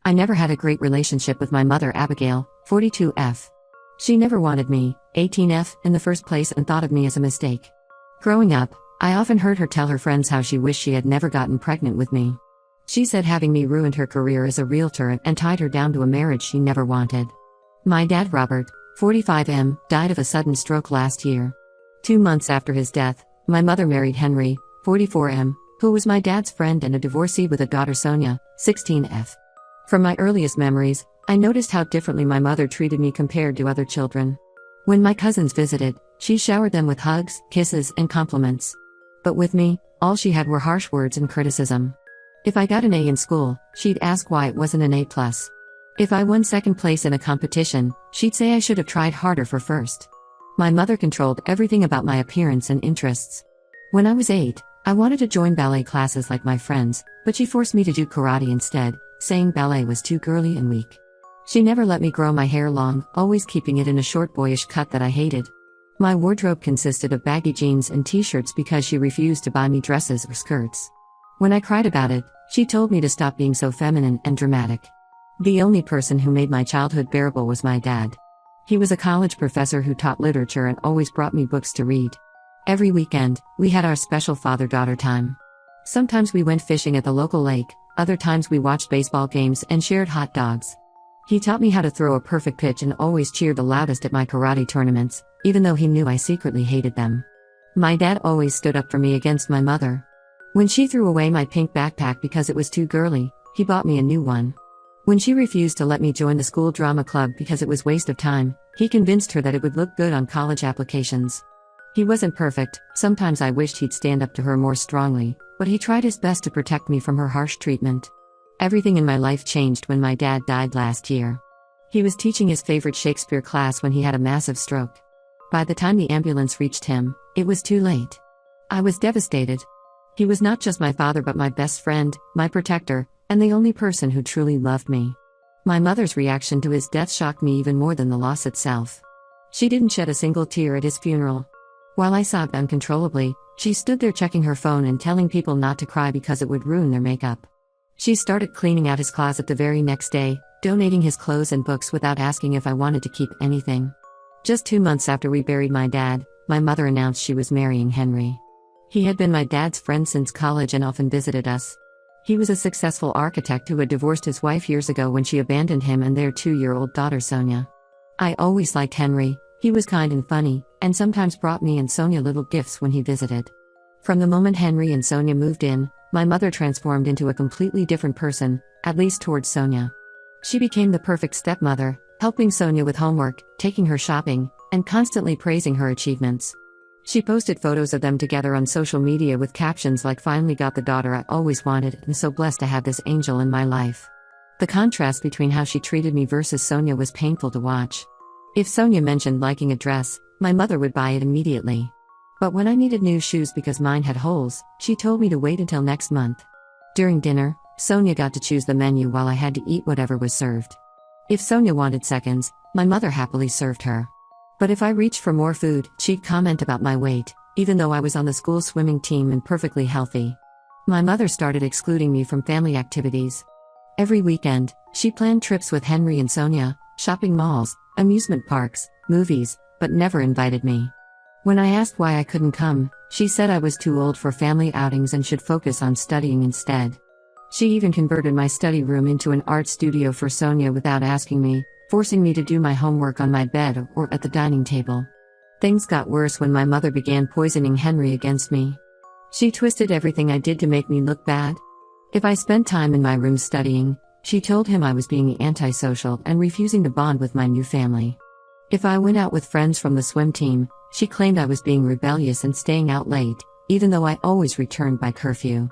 I never had a great relationship with my mother Abigail, 42F. She never wanted me, 18F, in the first place and thought of me as a mistake. Growing up, I often heard her tell her friends how she wished she had never gotten pregnant with me. She said having me ruined her career as a realtor and tied her down to a marriage she never wanted. My dad Robert, 45M, died of a sudden stroke last year. 2 months after his death, my mother married Henry, 44M, who was my dad's friend and a divorcee with a daughter Sonia, 16F. From my earliest memories, I noticed how differently my mother treated me compared to other children. When my cousins visited, she showered them with hugs, kisses, and compliments. But with me, all she had were harsh words and criticism. If I got an A in school, she'd ask why it wasn't an A+. If I won second place in a competition, she'd say I should have tried harder for first. My mother controlled everything about my appearance and interests. When I was 8, I wanted to join ballet classes like my friends, but she forced me to do karate instead, saying ballet was too girly and weak. She never let me grow my hair long, always keeping it in a short boyish cut that I hated. My wardrobe consisted of baggy jeans and t-shirts because she refused to buy me dresses or skirts. When I cried about it, she told me to stop being so feminine and dramatic. The only person who made my childhood bearable was my dad. He was a college professor who taught literature and always brought me books to read. Every weekend, we had our special father-daughter time. Sometimes we went fishing at the local lake, other times we watched baseball games and shared hot dogs. He taught me how to throw a perfect pitch and always cheered the loudest at my karate tournaments, even though he knew I secretly hated them. My dad always stood up for me against my mother. When she threw away my pink backpack because it was too girly, he bought me a new one. When she refused to let me join the school drama club because it was a waste of time, he convinced her that it would look good on college applications. He wasn't perfect, sometimes I wished he'd stand up to her more strongly, but he tried his best to protect me from her harsh treatment. Everything in my life changed when my dad died last year. He was teaching his favorite Shakespeare class when he had a massive stroke. By the time the ambulance reached him, it was too late. I was devastated. He was not just my father but my best friend, my protector, and the only person who truly loved me. My mother's reaction to his death shocked me even more than the loss itself. She didn't shed a single tear at his funeral. While I sobbed uncontrollably, she stood there checking her phone and telling people not to cry because it would ruin their makeup. She started cleaning out his closet the very next day, donating his clothes and books without asking if I wanted to keep anything. Just 2 months after we buried my dad, my mother announced she was marrying Henry. He had been my dad's friend since college and often visited us. He was a successful architect who had divorced his wife years ago when she abandoned him and their 2-year-old daughter Sonia. I always liked Henry. He was kind and funny, and sometimes brought me and Sonia little gifts when he visited. From the moment Henry and Sonia moved in, my mother transformed into a completely different person, at least towards Sonia. She became the perfect stepmother, helping Sonia with homework, taking her shopping, and constantly praising her achievements. She posted photos of them together on social media with captions like "Finally got the daughter I always wanted and so blessed to have this angel in my life." The contrast between how she treated me versus Sonia was painful to watch. If Sonia mentioned liking a dress, my mother would buy it immediately. But when I needed new shoes because mine had holes, she told me to wait until next month. During dinner, Sonia got to choose the menu while I had to eat whatever was served. If Sonia wanted seconds, my mother happily served her. But if I reached for more food, she'd comment about my weight, even though I was on the school swimming team and perfectly healthy. My mother started excluding me from family activities. Every weekend, she planned trips with Henry and Sonia, shopping malls, amusement parks, movies, but never invited me. When I asked why I couldn't come, she said I was too old for family outings and should focus on studying instead. She even converted my study room into an art studio for Sonia without asking me, forcing me to do my homework on my bed or at the dining table. Things got worse when my mother began poisoning Henry against me. She twisted everything I did to make me look bad. If I spent time in my room studying, she told him I was being antisocial and refusing to bond with my new family. If I went out with friends from the swim team, she claimed I was being rebellious and staying out late, even though I always returned by curfew.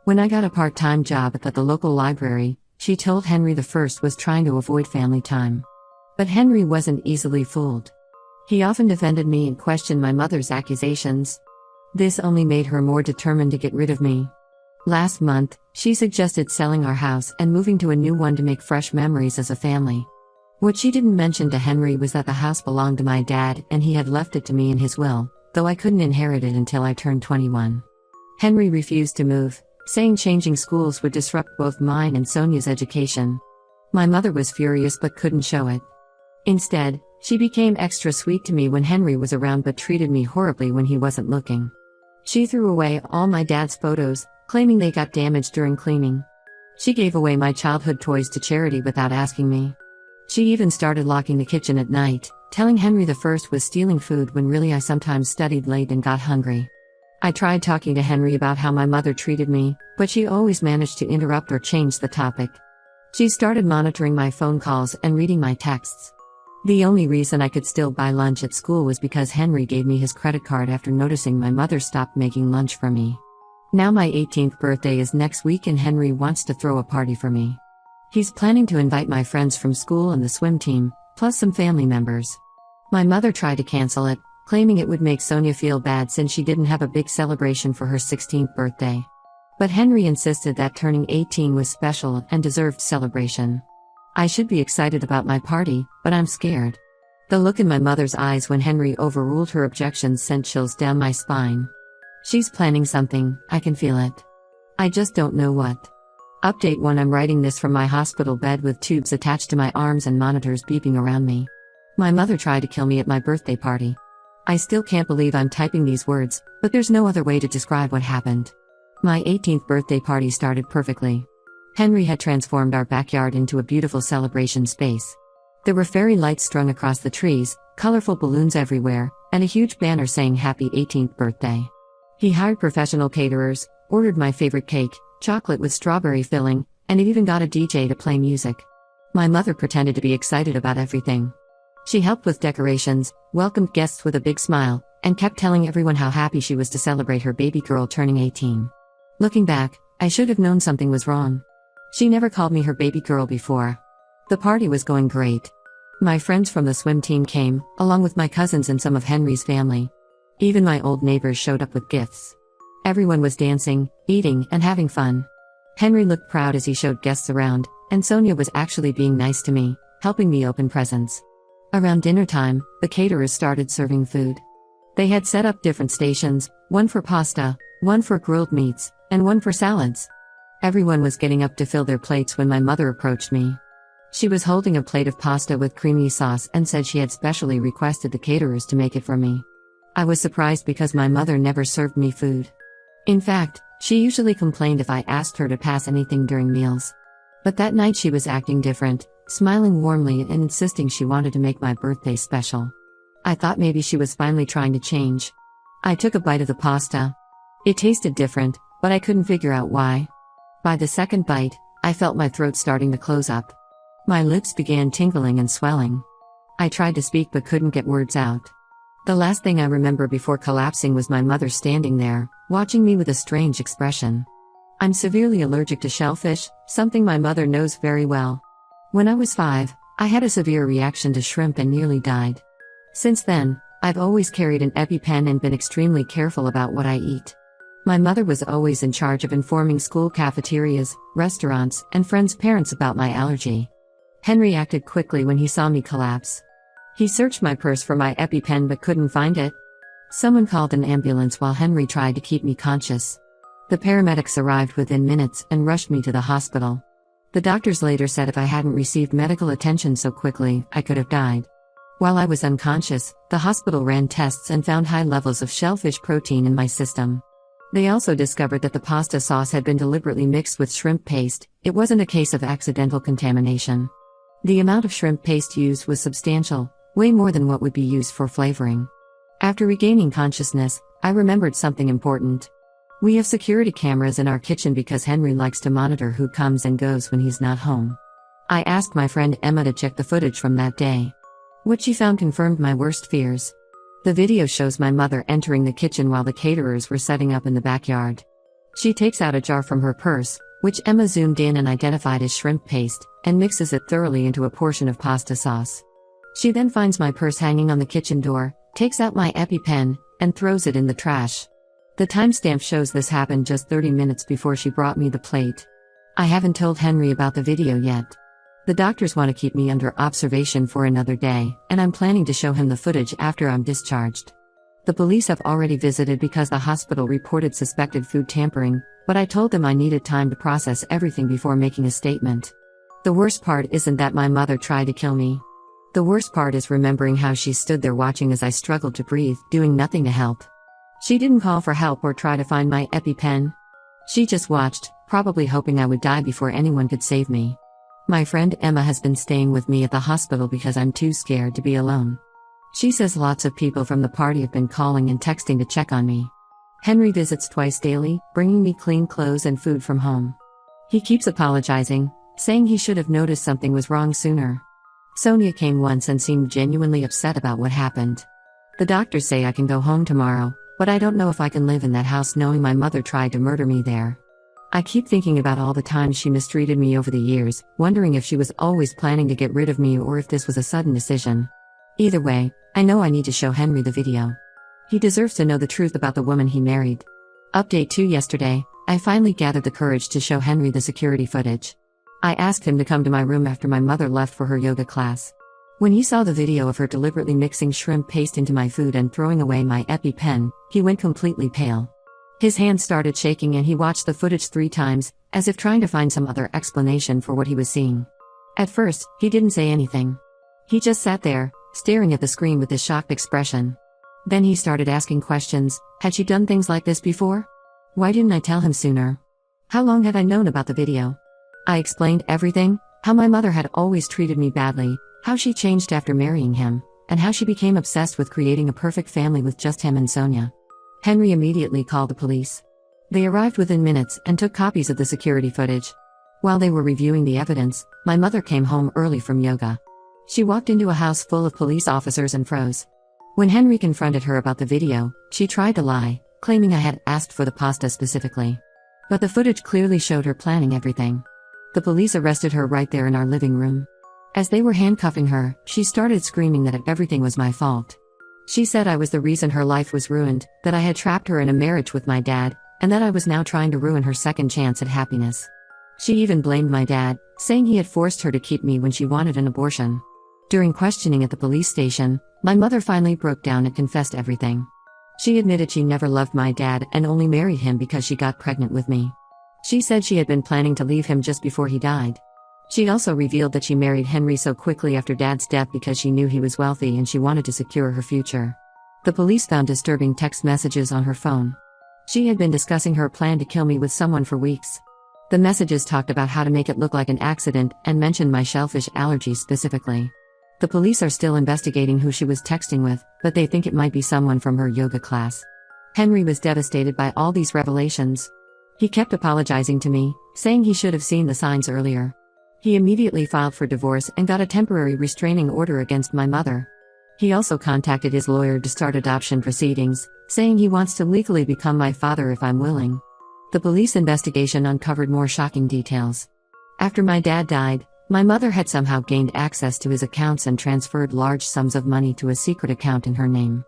When I got a part-time job at the local library, she told Henry the first was trying to avoid family time. But Henry wasn't easily fooled. He often defended me and questioned my mother's accusations. This only made her more determined to get rid of me. Last month, she suggested selling our house and moving to a new one to make fresh memories as a family. What she didn't mention to Henry was that the house belonged to my dad and he had left it to me in his will, though I couldn't inherit it until I turned 21. Henry refused to move, saying changing schools would disrupt both mine and Sonia's education. My mother was furious but couldn't show it. Instead, she became extra sweet to me when Henry was around but treated me horribly when he wasn't looking. She threw away all my dad's photos, claiming they got damaged during cleaning. She gave away my childhood toys to charity without asking me. She even started locking the kitchen at night, telling Henry I was stealing food when really I sometimes studied late and got hungry. I tried talking to Henry about how my mother treated me, but she always managed to interrupt or change the topic. She started monitoring my phone calls and reading my texts. The only reason I could still buy lunch at school was because Henry gave me his credit card after noticing my mother stopped making lunch for me. Now my 18th birthday is next week and Henry wants to throw a party for me. He's planning to invite my friends from school and the swim team, plus some family members. My mother tried to cancel it, claiming it would make Sonia feel bad since she didn't have a big celebration for her 16th birthday. But Henry insisted that turning 18 was special and deserved celebration. I should be excited about my party, but I'm scared. The look in my mother's eyes when Henry overruled her objections sent chills down my spine. She's planning something, I can feel it. I just don't know what. Update 1: I'm writing this from my hospital bed with tubes attached to my arms and monitors beeping around me. My mother tried to kill me at my birthday party. I still can't believe I'm typing these words, but there's no other way to describe what happened. My 18th birthday party started perfectly. Henry had transformed our backyard into a beautiful celebration space. There were fairy lights strung across the trees, colorful balloons everywhere, and a huge banner saying Happy 18th Birthday. He hired professional caterers, ordered my favorite cake, chocolate with strawberry filling, and even got a DJ to play music. My mother pretended to be excited about everything. She helped with decorations, welcomed guests with a big smile, and kept telling everyone how happy she was to celebrate her baby girl turning 18. Looking back, I should have known something was wrong. She never called me her baby girl before. The party was going great. My friends from the swim team came, along with my cousins and some of Henry's family. Even my old neighbors showed up with gifts. Everyone was dancing, eating, and having fun. Henry looked proud as he showed guests around, and Sonia was actually being nice to me, helping me open presents. Around dinner time, the caterers started serving food. They had set up different stations, one for pasta, one for grilled meats, and one for salads. Everyone was getting up to fill their plates when my mother approached me. She was holding a plate of pasta with creamy sauce and said she had specially requested the caterers to make it for me. I was surprised because my mother never served me food. In fact, she usually complained if I asked her to pass anything during meals. But that night she was acting different, smiling warmly and insisting she wanted to make my birthday special. I thought maybe she was finally trying to change. I took a bite of the pasta. It tasted different, but I couldn't figure out why. By the second bite, I felt my throat starting to close up. My lips began tingling and swelling. I tried to speak but couldn't get words out. The last thing I remember before collapsing was my mother standing there, watching me with a strange expression. I'm severely allergic to shellfish, something my mother knows very well. When I was 5, I had a severe reaction to shrimp and nearly died. Since then, I've always carried an EpiPen and been extremely careful about what I eat. My mother was always in charge of informing school cafeterias, restaurants, and friends' parents about my allergy. Henry acted quickly when he saw me collapse. He searched my purse for my EpiPen but couldn't find it. Someone called an ambulance while Henry tried to keep me conscious. The paramedics arrived within minutes and rushed me to the hospital. The doctors later said if I hadn't received medical attention so quickly, I could have died. While I was unconscious, the hospital ran tests and found high levels of shellfish protein in my system. They also discovered that the pasta sauce had been deliberately mixed with shrimp paste. It wasn't a case of accidental contamination. The amount of shrimp paste used was substantial, way more than what would be used for flavoring. After regaining consciousness, I remembered something important. We have security cameras in our kitchen because Henry likes to monitor who comes and goes when he's not home. I asked my friend Emma to check the footage from that day. What she found confirmed my worst fears. The video shows my mother entering the kitchen while the caterers were setting up in the backyard. She takes out a jar from her purse, which Emma zoomed in and identified as shrimp paste, and mixes it thoroughly into a portion of pasta sauce. She then finds my purse hanging on the kitchen door, takes out my EpiPen, and throws it in the trash. The timestamp shows this happened just 30 minutes before she brought me the plate. I haven't told Henry about the video yet. The doctors want to keep me under observation for another day, and I'm planning to show him the footage after I'm discharged. The police have already visited because the hospital reported suspected food tampering, but I told them I needed time to process everything before making a statement. The worst part isn't that my mother tried to kill me. The worst part is remembering how she stood there watching as I struggled to breathe, doing nothing to help. She didn't call for help or try to find my EpiPen. She just watched, probably hoping I would die before anyone could save me. My friend Emma has been staying with me at the hospital because I'm too scared to be alone. She says lots of people from the party have been calling and texting to check on me. Henry visits twice daily, bringing me clean clothes and food from home. He keeps apologizing, saying he should have noticed something was wrong sooner. Sonia came once and seemed genuinely upset about what happened. The doctors say I can go home tomorrow, but I don't know if I can live in that house knowing my mother tried to murder me there. I keep thinking about all the times she mistreated me over the years, wondering if she was always planning to get rid of me or if this was a sudden decision. Either way, I know I need to show Henry the video. He deserves to know the truth about the woman he married. Update 2 yesterday, I finally gathered the courage to show Henry the security footage. I asked him to come to my room after my mother left for her yoga class. When he saw the video of her deliberately mixing shrimp paste into my food and throwing away my EpiPen, he went completely pale. His hands started shaking and he watched the footage 3 times, as if trying to find some other explanation for what he was seeing. At first, he didn't say anything. He just sat there, staring at the screen with this shocked expression. Then he started asking questions. Had she done things like this before? Why didn't I tell him sooner? How long had I known about the video? I explained everything, how my mother had always treated me badly, how she changed after marrying him, and how she became obsessed with creating a perfect family with just him and Sonia. Henry immediately called the police. They arrived within minutes and took copies of the security footage. While they were reviewing the evidence, my mother came home early from yoga. She walked into a house full of police officers and froze. When Henry confronted her about the video, she tried to lie, claiming I had asked for the pasta specifically. But the footage clearly showed her planning everything. The police arrested her right there in our living room. As they were handcuffing her, she started screaming that everything was my fault. She said I was the reason her life was ruined, that I had trapped her in a marriage with my dad, and that I was now trying to ruin her second chance at happiness. She even blamed my dad, saying he had forced her to keep me when she wanted an abortion. During questioning at the police station, my mother finally broke down and confessed everything. She admitted she never loved my dad and only married him because she got pregnant with me. She said she had been planning to leave him just before he died. She also revealed that she married Henry so quickly after Dad's death because she knew he was wealthy and she wanted to secure her future. The police found disturbing text messages on her phone. She had been discussing her plan to kill me with someone for weeks. The messages talked about how to make it look like an accident and mentioned my shellfish allergies specifically. The police are still investigating who she was texting with, but they think it might be someone from her yoga class. Henry was devastated by all these revelations. He kept apologizing to me, saying he should have seen the signs earlier. He immediately filed for divorce and got a temporary restraining order against my mother. He also contacted his lawyer to start adoption proceedings, saying he wants to legally become my father if I'm willing. The police investigation uncovered more shocking details. After my dad died, my mother had somehow gained access to his accounts and transferred large sums of money to a secret account in her name.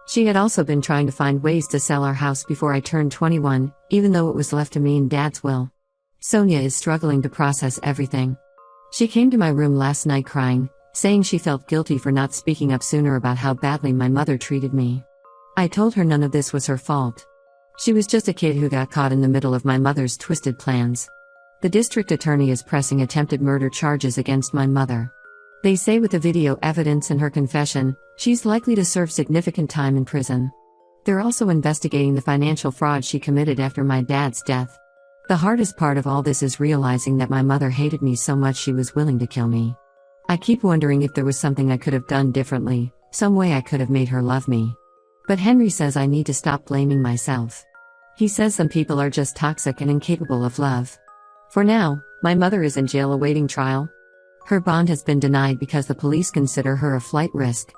She had also been trying to find ways to sell our house before I turned 21, even though it was left to me in Dad's will. Sonia is struggling to process everything. She came to my room last night crying, saying she felt guilty for not speaking up sooner about how badly my mother treated me. I told her none of this was her fault. She was just a kid who got caught in the middle of my mother's twisted plans. The district attorney is pressing attempted murder charges against my mother. They say with the video evidence and her confession, she's likely to serve significant time in prison. They're also investigating the financial fraud she committed after my dad's death. The hardest part of all this is realizing that my mother hated me so much she was willing to kill me. I keep wondering if there was something I could have done differently, some way I could have made her love me. But Henry says I need to stop blaming myself. He says some people are just toxic and incapable of love. For now, my mother is in jail awaiting trial. Her bond has been denied because the police consider her a flight risk.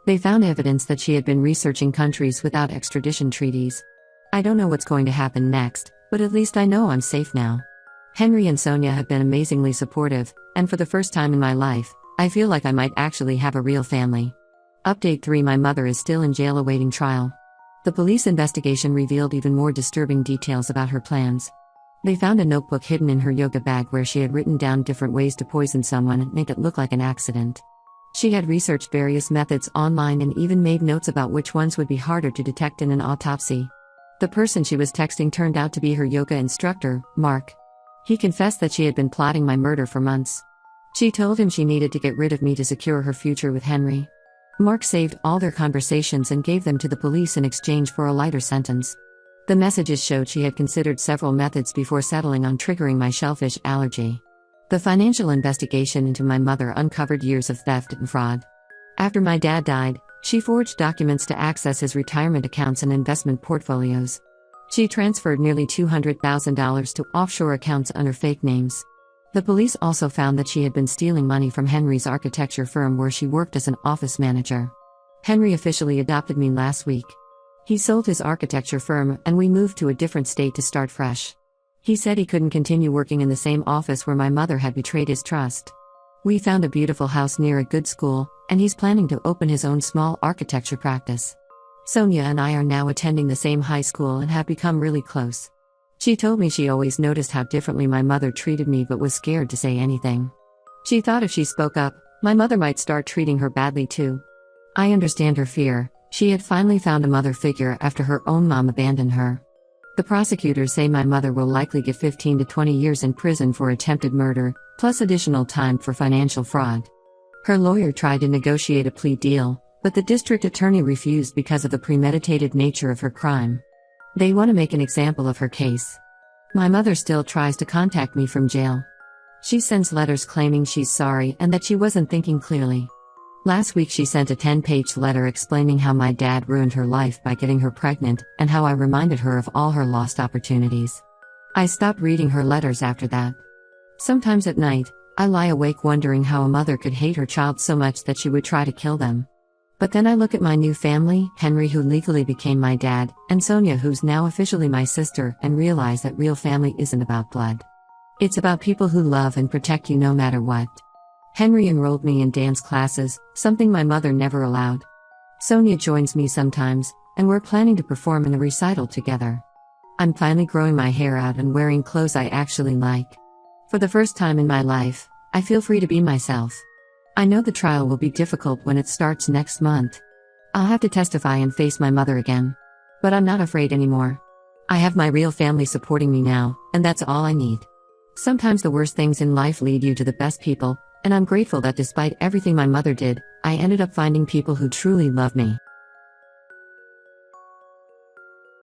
They found evidence that she had been researching countries without extradition treaties. I don't know what's going to happen next, but at least I know I'm safe now. Henry and Sonia have been amazingly supportive, and for the first time in my life, I feel like I might actually have a real family. Update 3: My mother is still in jail awaiting trial. The police investigation revealed even more disturbing details about her plans. They found a notebook hidden in her yoga bag where she had written down different ways to poison someone and make it look like an accident. She had researched various methods online and even made notes about which ones would be harder to detect in an autopsy. The person she was texting turned out to be her yoga instructor, Mark. He confessed that she had been plotting my murder for months. She told him she needed to get rid of me to secure her future with Henry. Mark saved all their conversations and gave them to the police in exchange for a lighter sentence. The messages showed she had considered several methods before settling on triggering my shellfish allergy. The financial investigation into my mother uncovered years of theft and fraud. After my dad died, she forged documents to access his retirement accounts and investment portfolios. She transferred nearly $200,000 to offshore accounts under fake names. The police also found that she had been stealing money from Henry's architecture firm where she worked as an office manager. Henry officially adopted me last week. He sold his architecture firm and we moved to a different state to start fresh. He said he couldn't continue working in the same office where my mother had betrayed his trust. We found a beautiful house near a good school, and he's planning to open his own small architecture practice. Sonia and I are now attending the same high school and have become really close. She told me she always noticed how differently my mother treated me but was scared to say anything. She thought if she spoke up, my mother might start treating her badly too. I understand her fear. She had finally found a mother figure after her own mom abandoned her. The prosecutors say my mother will likely get 15 to 20 years in prison for attempted murder, plus additional time for financial fraud. Her lawyer tried to negotiate a plea deal, but the district attorney refused because of the premeditated nature of her crime. They want to make an example of her case. My mother still tries to contact me from jail. She sends letters claiming she's sorry and that she wasn't thinking clearly. Last week she sent a 10-page letter explaining how my dad ruined her life by getting her pregnant and how I reminded her of all her lost opportunities. I stopped reading her letters after that. Sometimes at night, I lie awake wondering how a mother could hate her child so much that she would try to kill them. But then I look at my new family, Henry who legally became my dad, and Sonia who's now officially my sister, and realize that real family isn't about blood. It's about people who love and protect you no matter what. Henry enrolled me in dance classes, something my mother never allowed. Sonia joins me sometimes, and we're planning to perform in a recital together. I'm finally growing my hair out and wearing clothes I actually like. For the first time in my life, I feel free to be myself. I know the trial will be difficult when it starts next month. I'll have to testify and face my mother again. But I'm not afraid anymore. I have my real family supporting me now, and that's all I need. Sometimes the worst things in life lead you to the best people, and I'm grateful that despite everything my mother did, I ended up finding people who truly love me.